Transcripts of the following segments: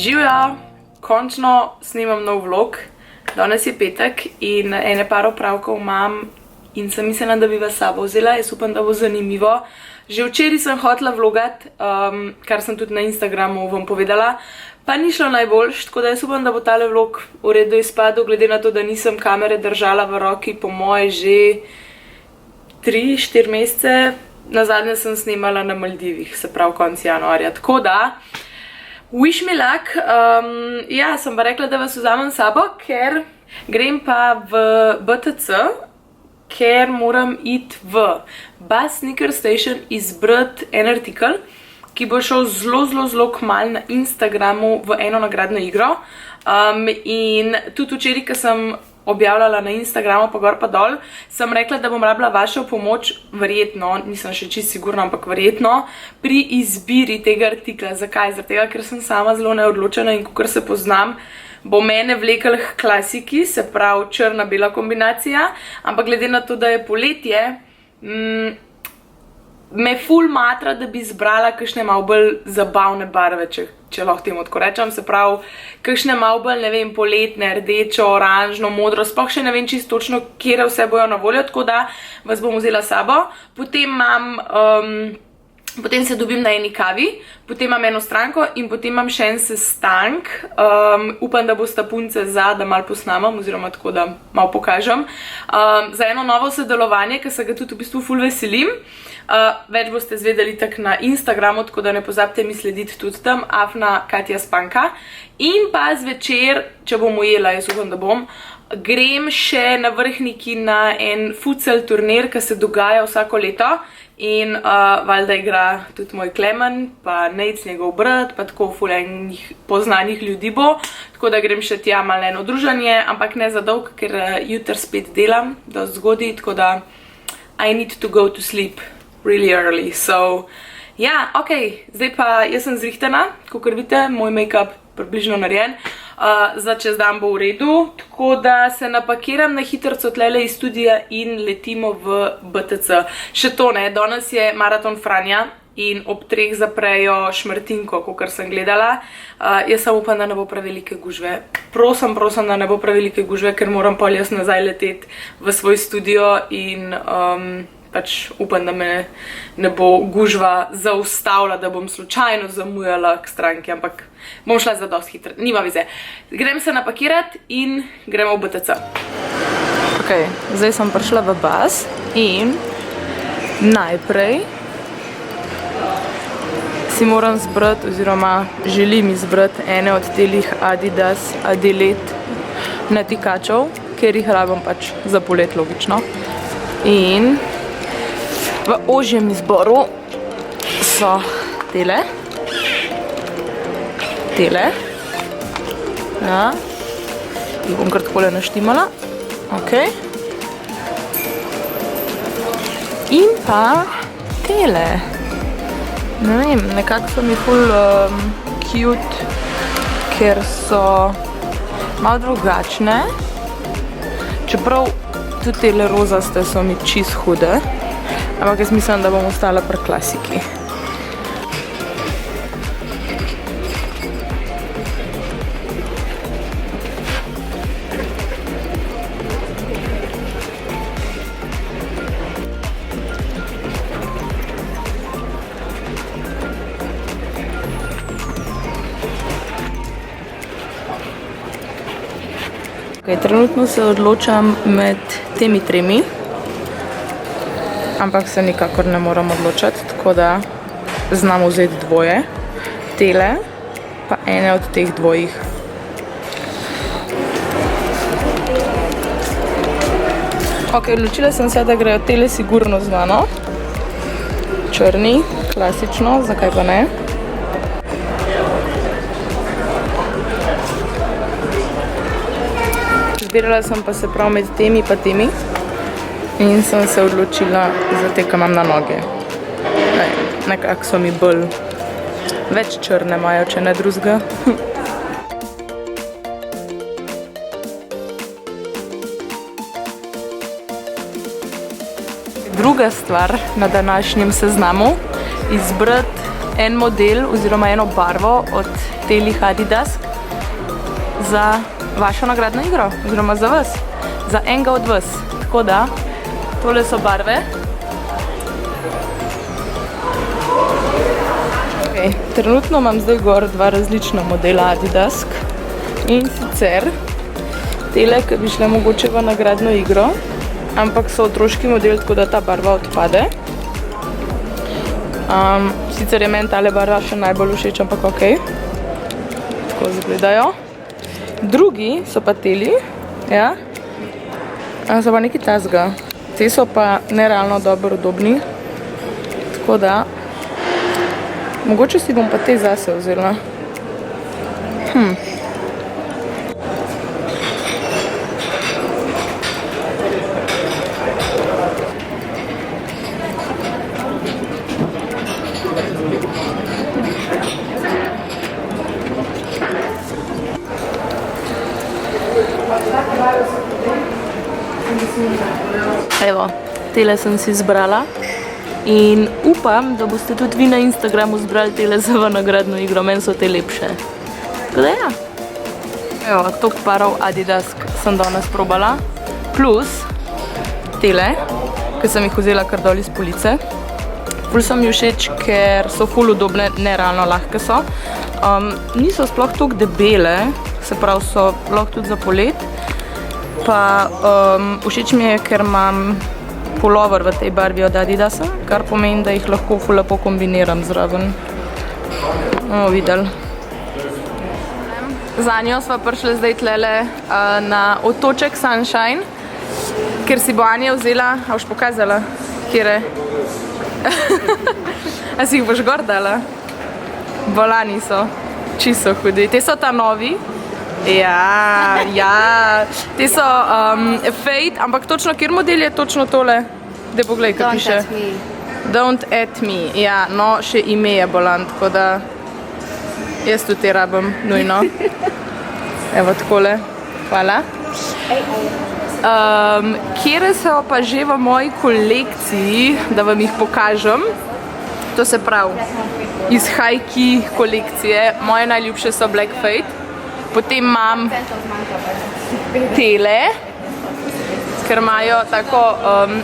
Živjo, končno snemam nov vlog. Danes je petek in ene par opravkov imam in sem mislila, da bi vas sabo vzela. Jaz upam, da bo zanimivo. Že včeraj sem hotela vlogat, kar sem tudi na Instagramu vam povedala, pa ni šlo najboljš, tako da jaz upam, da bo tale vlog v redu izpadel, glede na to, da nisem kamere držala v roki po moje že 3-4 mesece. Nazadnje sem snemala na Maldivih, se pravi konec januarja, tako da wish me luck. Ja, sem pa rekla, da vas vzamem s sabo, ker grem pa v BTC, ker moram iti v Bus Sneaker Station izbrati en artikel, ki bo šel zelo kmalu na Instagramu v eno nagradno igro. In tudi včeraj, ko sem objavljala na Instagramu pa gor pa dol, sem rekla, da bom rabila vašo pomoč, verjetno, nisem še čisto sigurna, ampak verjetno, pri izbiri tega artikla. Zakaj? Zaradi tega, ker sem sama zelo neodločena in kakor se poznam, bo mene vlekel k klasiki, se pravi črna-bela kombinacija, ampak glede na to, da je poletje, me ful matra, da bi izbrala kakšne malo bolj zabavne barve, če lahko temu tako rečem, se pravi, kakšne malo bolj, ne vem, poletne, rdečo, oranžno, modro, sploh še ne vem čisto točno, kje vse bojo na voljo, tako da vas bom vzela s sabo. Potem se dobim na eni kavi, potem imam eno stranko in potem imam še en sestank. Upam, da bosta punce za, da malo posnamem, oziroma tako, da malo pokažem. Za eno novo sodelovanje, ki se ga tudi v bistvu ful veselim. Več boste zvedeli tak na Instagramu, tako da ne pozabite mi slediti tudi tam, Afna Katja Spanka. In pa zvečer, če bom ujela, jaz upam, da bom, grem še na Vrhniki na en futsal turnir, ki se dogaja vsako leto. In valjda igra tudi moj Klemen, pa Nejc, njegov brat, pa tako ful enih poznanih ljudi bo. Tako da grem še tja malo eno druženje, ampak ne za dolg, ker jutri spet delam, dosti zgodaj, tako da I need to go to sleep really early. So, ja, ok, zdaj pa jaz sem zrihtana, kakor vidite, moj make-up približno narejen. Za čez dan bo v redu, tako da se napakiram na hitrco tlele iz studija in letimo v BTC. Še to ne, danes je maraton Franja in ob 3 zaprejo Šmartinko, kakor sem gledala. Jaz sem upam, da ne bo prevelike gužve. Prosim, da ne bo prevelike gužve, ker moram pol jaz nazaj leteti v svoj studio in pač upam, da me ne bo gužva zaustavila, da bom slučajno zamujala k stranki, ampak bom šla za dosti hitro, nima vize. Grem se napakirati in gremo v BTC. Ok, zdaj sem prišla v bus in najprej si moram zbrati, oziroma želim izbrati ene od telih Adidas Adilet natikačev, ker jih rabim pač za polet, logično. In v ožjem izboru so tele. Ja, jih bom kar takole naštimala. Ok. In pa tele. Ne vem, nekako so mi ful cute, ker so malo drugačne. Čeprav tudi tele rozaste so mi čist hude. Ampak jaz mislim, da bom ostala pri klasiki. Trenutno se odločam med temi tremi, ampak se nikakor ne moram odločati, tako da znam vzeti dvoje, tele, pa ene od teh dvojih. Ok, odločila sem se, da grejo tele sigurno z mano. Črni, klasično, zakaj pa ne? Zbirala sem pa se prav med temi pa temi. In sem se odločila za te, ki imam na noge. Nekako so mi bolj več črne imajo, če ne drugega. Druga stvar na današnjem seznamu, izbrati en model oziroma eno barvo od telih Adidas za vašo nagradno igro, oziroma za vas, za enega od vas. Tako da, tole so barve. Okay. Trenutno imam zdaj gor dva različna modela Adidas in sicer tele, ki bi šle mogoče v nagradno igro, ampak so otroški model, tako da ta barva odpade. Sicer je meni tale barva še najbolj všeč, ampak ok. Tako izgledajo. Drugi so pa teli, ja. So pa nekaj tazga. Te so pa nerealno dobro udobni. Tako da, mogoče si bom pa te zase vzela. Evo, tele sem si izbrala in upam, da boste tudi vi na Instagramu zbrali tele za nagradno igro, meni so te lepše. Tako da ja. Evo, toliko parov Adidas sem danes probala, plus tele, ki sem jih vzela kar dol iz police. Ful so mi všeč, ker so ful udobne, nerealno lahke so. Niso sploh toliko debele, se pravi so lahko tudi za polet. Pa všeč mi je, ker imam pulover v tej barvi od Adidasa, kar pomeni, da jih lahko ful lepo kombiniram zraven. Bomo videli. Za njo sva prišli zdaj tlele na otoček Sunshine, ker si bo Anja vzela, a boš pokazala, kjere? A si jih boš gor dala? Bolani so, čisto hudi. Te so ta novi. Ja, te so Fade, ampak točno, kjer model je točno tole? Daj poglej, kaj piše. Don't at me. Ja, no, še ime je bolan, tako da jaz tudi te rabim, nujno. Evo takole, hvala. Kjere so pa že v moji kolekciji, da vam jih pokažem, to se pravi, iz High-Key kolekcije, moje najljubše so Black Fade. Potem imam tele, ker imajo tako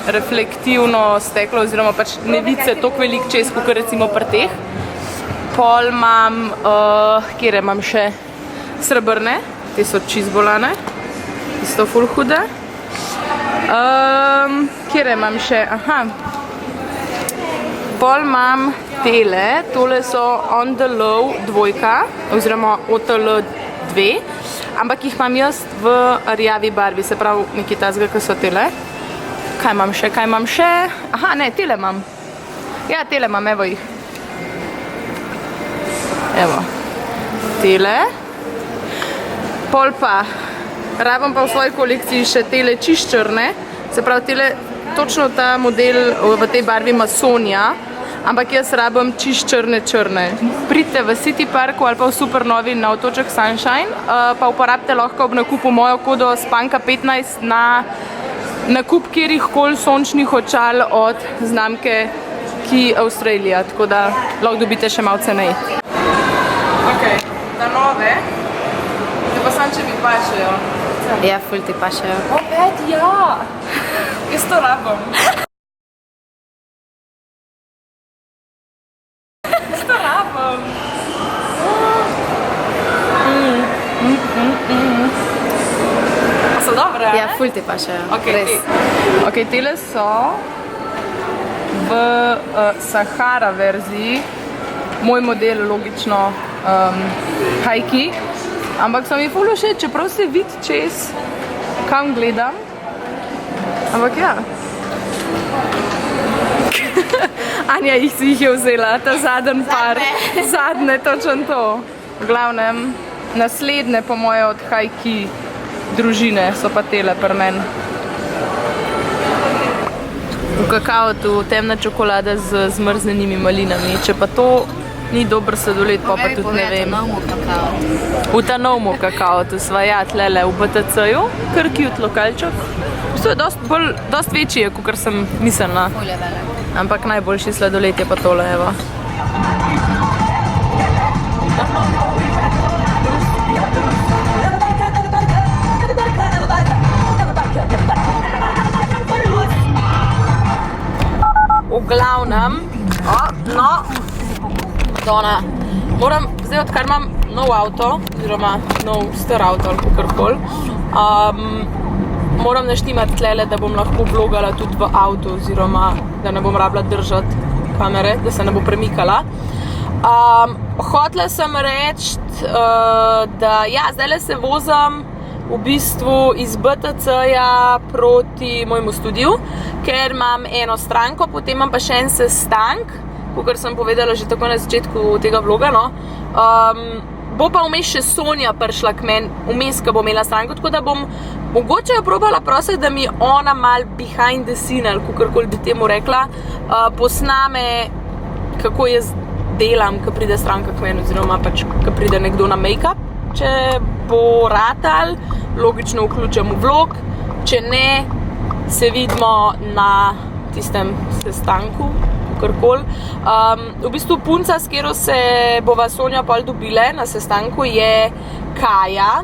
reflektivno steklo oziroma pač ne vidi se toliko velik čez, kot recimo pri teh. Pol imam, kjere imam še srebrne, te so čist bolane, isto ful hude. Kjere imam še, pol imam tele, tole so On The Low 2, oziroma OTL 2, ampak jih imam jaz v rjavi barvi, se pravi nekaj tazga, ki so tele. Kaj imam še? Aha, ne, tele imam. Ja, tele imam, evo jih. Evo, tele. Pol pa, rabim pa v svoji kolekciji še tele čist črne, se pravi tele, točno ta model v tej barvi ima Sonja, ampak jaz rabim čist črne. Pridite v City Parku ali pa v Supernovi na otoček Sunshine, pa uporabite lahko ob nakupu mojo kodo SPANKA15 na nakup kjerihkoli sončnih očal od znamke Key Australia, tako da lahko dobite še malo cenej. Ok, ta nove, te pa sam, če mi pašejo. Ja, ful ti pašejo. Opet, ja! Jaz to rabim. So dobre, ne? Ja, ful ti pašejo, res. Ok, tele so v Sahara verziji, moj model logično High-Key, ampak so mi ful všeč, čeprav se vidi čez, kam gledam, ampak ja. Anja jih je vzela, ta zadnji par, zadnje, točno to. V glavnem, naslednje po moje od High-Key družine so pa tele pri meni. V kakaotu temna čokolada z zmrznenimi malinami, če pa to ni dober sladoled, pa tudi ne vem. V ta novmu kakaotu sva ja tlele v BTC-ju, kar cute lokalček. To je dost večji, kot sem mislila. Ampak najboljši sladoled je pa tole, evo. V glavnem, moram, zdaj odkar imam nov avto, oziroma nov star avto ali kakorkoli, moram naštimati tlele, da bom lahko vlogala tudi v avto, oziroma da ne bom rabila držati kamere, da se ne bo premikala. Hotela sem reči, da ja, zdajle se vozim v bistvu iz BTC-ja proti mojemu studiu, ker imam eno stranko, potem imam pa še en sestank, kakor sem povedala že tako na začetku tega vloga, no. Bo pa vmes še Sonja prišla k meni, vmes, ko bo imela stranko, tako da bom mogoče jo probala prositi, da mi ona mal behind the scene, ali kakorkoli bi temu rekla, posname, kako jaz delam, ko pride stranka k meni, oziroma pač, ko pride nekdo na make-up. Če bo ratal, logično vključim v vlog, če ne, se vidimo na tistem sestanku, kakorkoli. V bistvu punca, s katero se bova Sonja pol dobile na sestanku, je Kaja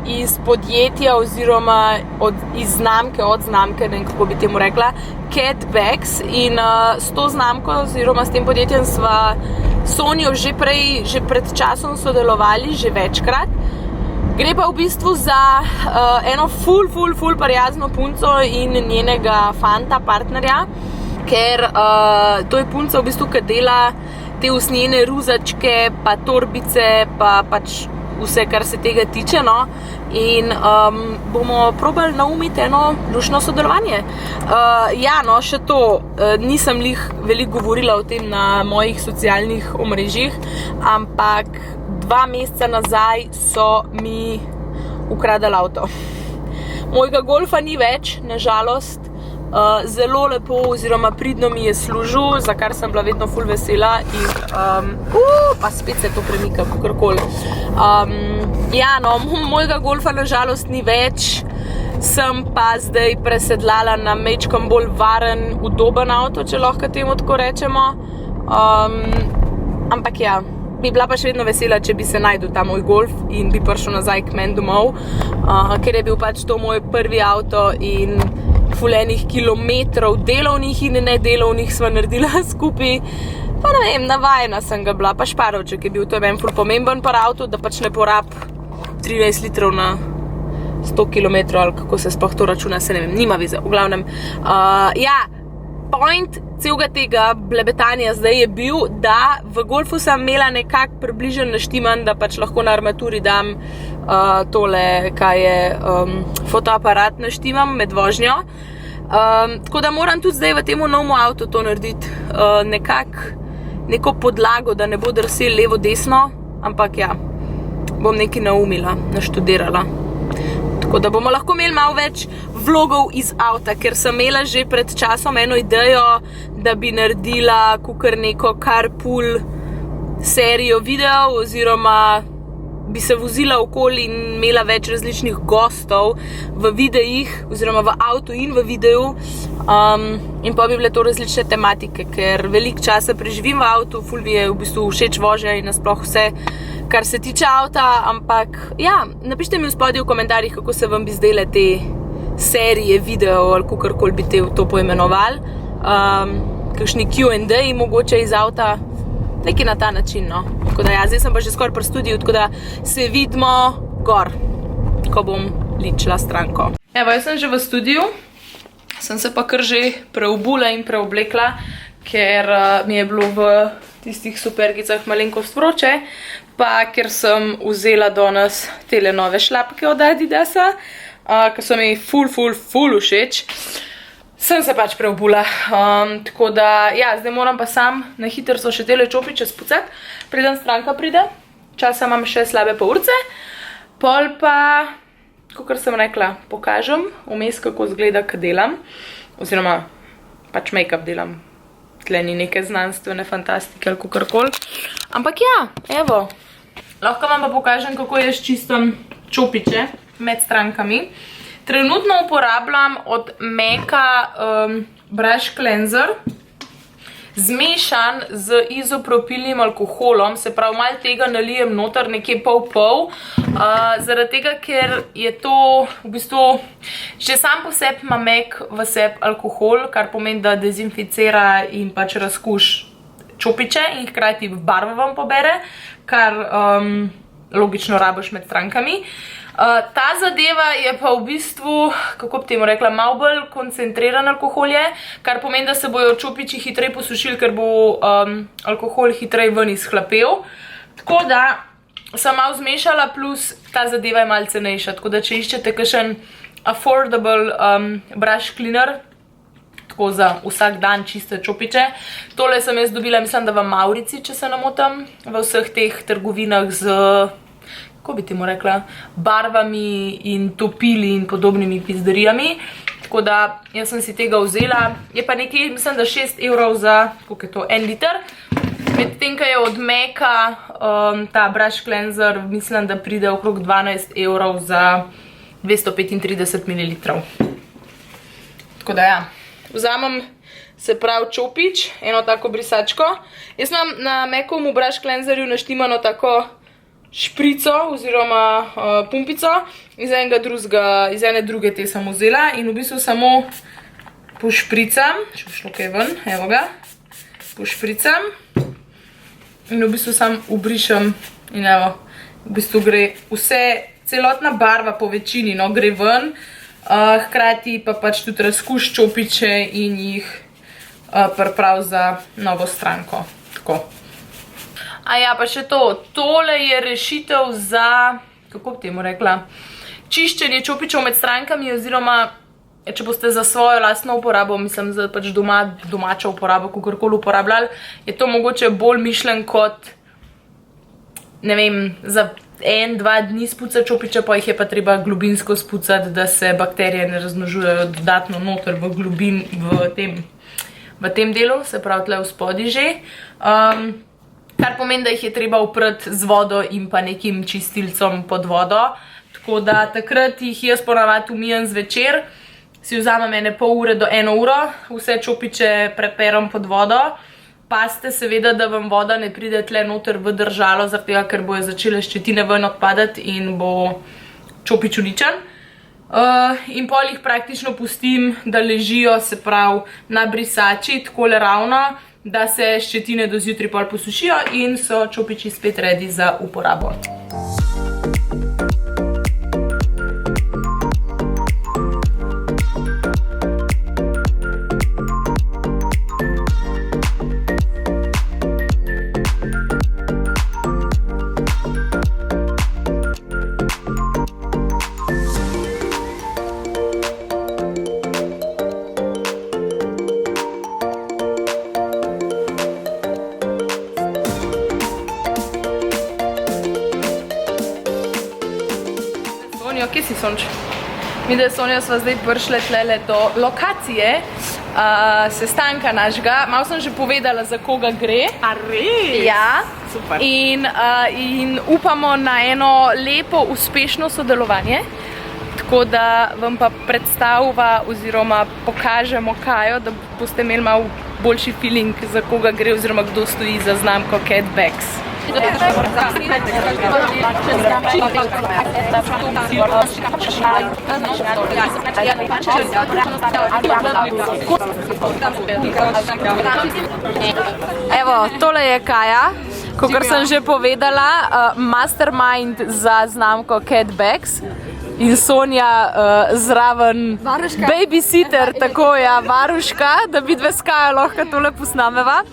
iz podjetja oziroma iz znamke, od znamke, ne vem, kako bi temu rekla, Cat Bags, in s to znamko oziroma s tem podjetjem sva Sonjo že pred časom sodelovali, že večkrat. Gre pa v bistvu za eno ful prijazno punco in njenega fanta, partnerja, ker to je punca v bistvu, ki dela te usnjene ruzačke, pa torbice, pa pač vse, kar se tega tiče, no. In bomo probali naumiti eno luštno sodelovanje. Ja, no, še to, nisem veliko govorila o tem na mojih socialnih omrežjih, ampak 2 meseca nazaj so mi ukradli avto. Mojega golfa ni več, nažalost. Zelo lepo oziroma pridno mi je služil, za kar sem bila vedno ful vesela in pa spet se to premika, kakorkoli. Ja, no, mojega golfa nažalost ni več, sem pa zdaj presedlala na majčkeno bolj varen, udoben avto, če lahko temu tako rečemo. Ampak ja, bi bila pa še vedno vesela, če bi se najdel ta moj golf in bi prišel nazaj k meni domov, ker je bil pač to moj prvi avto in enih kilometrov delovnih in nedelovnih sva naredila skupaj. Pa ne vem, navajena sem ga bila, pa šparovček je bil, to je meni ful pomemben par avto, da pač ne porab 13 litrov na 100 kilometrov, ali kako se sploh to računa, se ne vem, nima veze, v glavnem. Ja, point celega tega blebetanja zdaj je bil, da v golfu sem imela nekako približen naštiman, da pač lahko na armaturi dam tole, kaj je fotoaparat naštimam med vožnjo. Tako da moram tudi zdaj v temu novemu avtu to narediti neko podlago, da ne bo drsel levo-desno, ampak ja, bom nekaj naumila, naštudirala. Tako da bomo lahko imeli malo več vlogov iz avta, ker sem imela že pred časom eno idejo, da bi naredila kakor neko carpool serijo videov, oziroma bi se vozila okoli in imela več različnih gostov v videih, oziroma v avtu in v videu, in pa bi bile to različne tematike, ker veliko časa preživim v avtu, ful mi je v bistvu všeč vožnja in nasploh vse, kar se tiče avta, ampak ja, napišite mi v spodaj v komentarjih, kako se vam bi zdele te serije video, ali kakorkoli bi to poimenovali, kakšni Q&A mogoče iz avta, nekaj na ta način, no. Tako da ja, zdaj sem pa že skoraj pri studiu, tako da se vidimo gor, ko bom ličila stranko. Evo, jaz sem že v studiu, sem se pa kar že preobula in preoblekla, ker mi je bilo v tistih supergicah malenkost vroče, pa ker sem vzela danes tele nove šlapke od Adidasa, ki so mi ful všeč. Sem se pač preobula, tako da, ja, zdaj moram pa sam na hitrco še tele čopiče spucati, preden stranka pride, časa imam še slabe pol urce, pol pa, kakor sem rekla, pokažem vmes, kako zgleda, ko delam, oziroma pač make-up delam, tle ni neke znanstvene fantastike ali kakorkoli, ampak ja, evo, lahko vam pa pokažem, kako jaz čistim čopiče med strankami. Trenutno uporabljam od MAC-a Brush Cleanser zmešan z izopropilnim alkoholom, se pravi, malo tega nalijem noter, nekje pol, zaradi tega, ker je to v bistvu, že sam po sebi ima mek v sebi alkohol, kar pomeni, da dezinficira in pač razkuš čopiče in hkrati barvo vam pobere, kar logično rabiš med strankami. Ta zadeva je pa v bistvu, kako bi temu rekla, malo bolj koncentriran alkohol je, kar pomeni, da se bojo čopiči hitreje posušili, ker bo alkohol hitreje ven izhlapel. Tako da sem malo zmešala, plus ta zadeva je malo cenejša, tako da če iščete kakšen affordable brush cleaner, tako za vsak dan čiste čopiče. Tole sem jaz dobila, mislim, da v Maurici, če se ne motim, v vseh teh trgovinah z, kako bi temu rekla, barvami in topili in podobnimi pizderijami. Tako da jaz sem si tega vzela. Je pa nekaj, mislim, da 6 evrov za, koliko je to, 1 liter. Medtem, ko je od Meka ta brush cleanser, mislim, da pride okrog 12 evrov za 235 ml. Tako da ja. Vzamem, se pravi, čopič, eno tako brisačko. Jaz imam na Mekovmu brush cleanserju naštimano tako šprico oziroma pumpico iz ene druge te sem vzela in v bistvu samo pošpricam, če bo šlo kaj ven, evo ga, pošpricam in v bistvu sam ubrišem in evo, v bistvu gre vse, celotna barva po večini, no, gre ven, hkrati pa pač tudi razkuš čopiče in jih priprav za novo stranko, tako. A ja, pa še to, tole je rešitev za, kako bi temu rekla, čiščenje čopičev med strankami oziroma, če boste za svojo lastno uporabo, mislim, za pač domačo uporabo, kakorkoli uporabljali, je to mogoče bolj mišljen kot, ne vem, za 1-2 dni spucati čopiče, pa jih je pa treba globinsko spucati, da se bakterije ne razmnožujejo dodatno noter v globin, v tem delu, se pravi tle v spodi že. Kar pomeni, da jih je treba oprati z vodo in pa nekim čistilcem pod vodo. Tako da takrat jih jaz ponavadi umijem zvečer, si vzamem ene pol ure do 1 uro, vse čopiče preperem pod vodo. Pazite seveda, da vam voda ne pride tle noter v držalo, zaradi tega, ker bojo začele ščetine ven odpadati in bo čopič uničen. In pol jih praktično pustim, da ležijo, se pravi, na brisači, takole ravno, da se ščetine do zjutraj pol posušijo in so čopiči spet ready za uporabo. Kje si, Sonč? Mi da Sonjo sva zdaj prišle tlele do lokacije sestanka našega. Malo sem že povedala, za koga gre. A res? Ja. Super. In upamo na eno lepo, uspešno sodelovanje. Tako da vam pa predstaviva oziroma pokažemo Kajo, da boste imeli malo boljši feeling, za koga gre oziroma kdo stoji za znamko Cat Bags. Evo, tole je Kaja, kakor sem že povedala, mastermind za znamko Cat Bags. In Sonja zraven babysitter, tako ja, varuška, da vidve s Kajo lahko tole posnameva.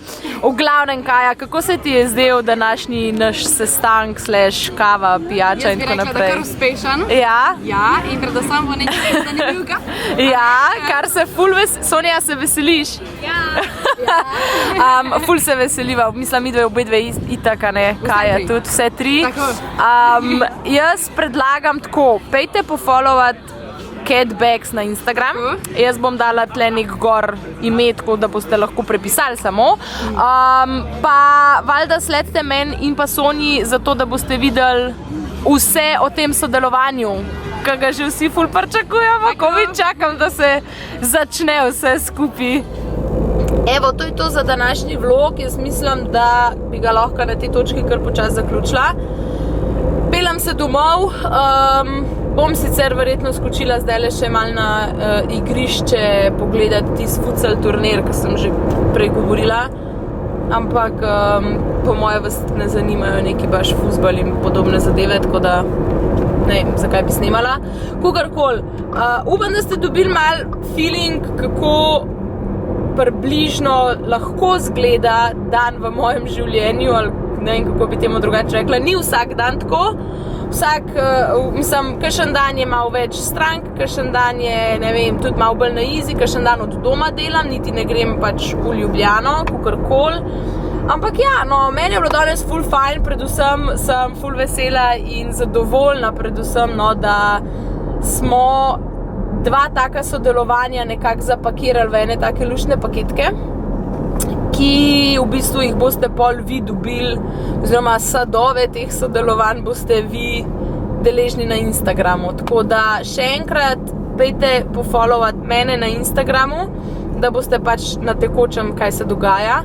V glavnem, Kaja, kako se ti je zdel današnji naš sestank / kava, pijača in tako naprej? Jaz bi rekla, da kar uspešen. Ja? Ja, in predvsem v nekaj zanimivega. Ja, kar se ful Sonja, se veseliš? Ja. Ful se veseliva, mislim, mi dve obedve itak, a ne, Kaja tudi, vse tri. Jaz predlagam tako, pejte pofollowat Cat Bags na Instagram. Jaz bom dala tle nek gor ime, tako da boste lahko prepisali samo. Pa valjda sledite meni in pa Sonji, zato da boste videli vse o tem sodelovanju, ki ga že vsi ful pričakujemo, ko mi čakam, da se začne vse skupaj. Evo, to je to za današnji vlog. Jaz mislim, da bi ga lahko na tej točki kar počas zaključila. Pelem se domov, bom sicer verjetno skočila zdajle še malo na igrišče pogledati tisti futsal turnir, ki sem že prej govorila. Ampak po moje vas ne zanimajo neki baš fuzbal in podobne zadeve, tako da ne vem, zakaj bi snemala. Kogarkoli, upam, da ste dobili mal feeling, kako približno lahko zgleda dan v mojem življenju, ali ne vem, kako bi temu drugače rekla. Ni vsak dan tako. Kakšen dan je malo več strank, kakšen dan je, ne vem, tudi malo bolj na easy, kakšen dan od doma delam, niti ne grem pač v Ljubljano, kakorkoli. Ampak ja, no, meni je bilo danes ful fajn, predvsem sem ful vesela in zadovoljna, predvsem, no, da smo dva taka sodelovanja nekako zapakirali v ene take luštne paketke, ki v bistvu jih boste pol vi dobili, oziroma sadove teh sodelovanj boste vi deležni na Instagramu. Tako da še enkrat pejte pofollowat mene na Instagramu, da boste pač na tekočem, kaj se dogaja.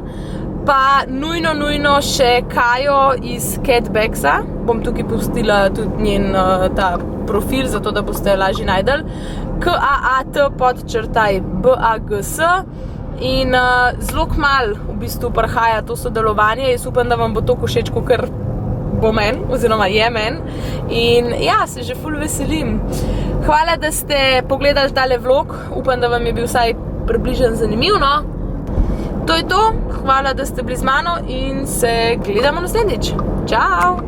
Pa nujno še Kajo iz Catbacksa, bom tukaj pustila tudi njen ta profil, zato da boste lažje najdeli. KAAT_BAGS in zelo kmalu v bistvu prihaja to sodelovanje. Jaz upam, da vam bo to všeč, kakor bo meni, oziroma je meni. In ja, se že ful veselim. Hvala, da ste pogledali tale vlog. Upam, da vam je bil vsaj približno zanimiv, no. To je to. Hvala, da ste bili z mano in se gledamo naslednjič. Čau!